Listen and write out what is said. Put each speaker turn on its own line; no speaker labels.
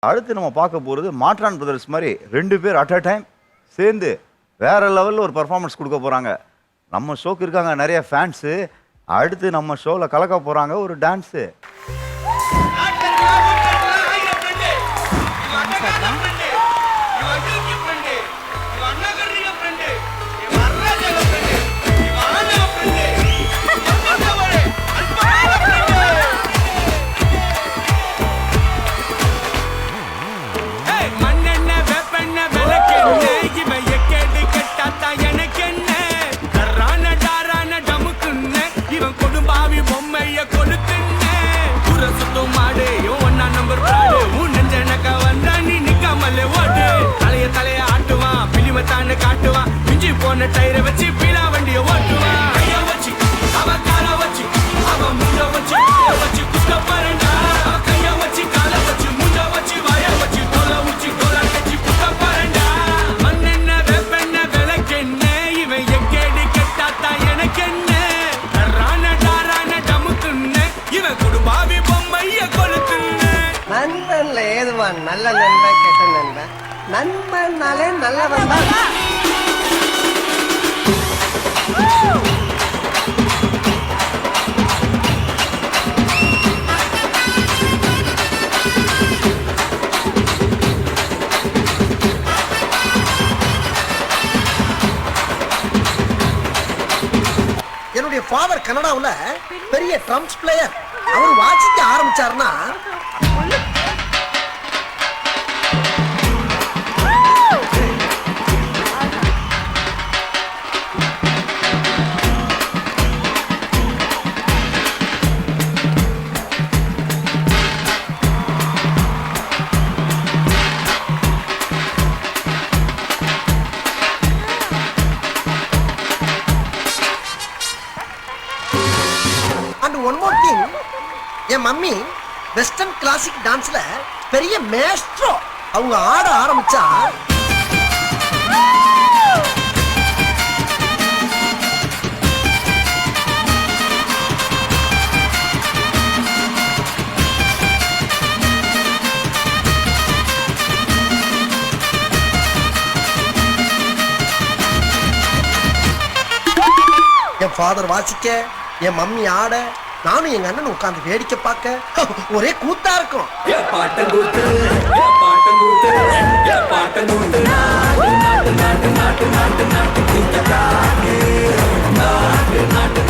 அடுத்து நம்ம பார்க்க போகிறது மாற்றான் பிரதர்ஸ் மாதிரி 2 பேர் அட் அ டைம் சேர்ந்து வேற லெவலில் ஒரு பர்ஃபார்மன்ஸ் கொடுக்க போகிறாங்க. நம்ம ஷோக்கு இருக்காங்க நிறைய ஃபேன்ஸு. அடுத்து நம்ம ஷோவில் கலக்க போகிறாங்க ஒரு டான்ஸு.
காட்டுவான் மிஞ்சி போன டயரை வச்சு பீலா வண்டிய ஓட்டுவான். கைய வச்சு அவ கால வச்சு அவ முண்ட வச்சு வச்சு குஸ்க பாருண்டா. கைய வச்சு கால வச்சு முண்ட வச்சு வாய வச்சு தோலை உச்சி தோலை கட்சி புக்க பாருண்டா. மண்ணெண்ண வேப்பெண்ண விளக்கெண்ண இவன் எக்கேடி கெட்டாத்தா எனக்கென்ன. ரான டமுக்குன்ன இவன் குடும்பாவி பொம்மைய கொளுத்துன்ன.
நண்பன்ல ஏதுவான் நல்ல நண்பன் கெட்ட நண்பன். நண்பன்னாலே நல்லவன் தான். என்னுடைய ஃபாதர் கனடாவுல பெரிய ட்ரம்ஸ் பிளேயர். அவர் வாசிக்க ஆரம்பிச்சாருன்னா ஒன் மோர் திங், என் மம்மி வெஸ்டர்ன் கிளாசிக் டான்ஸ்ல பெரிய மேஸ்ட்ரோ. அவங்க ஆட ஆரம்பிச்சா என் ஃபாதர் வாசிக்க, என் மம்மி ஆட, நானும் எங்க அண்ணன் உட்கார்ந்து வேடிக்கை பார்க்க ஒரே கூத்தா இருக்கும்.
நாட்டு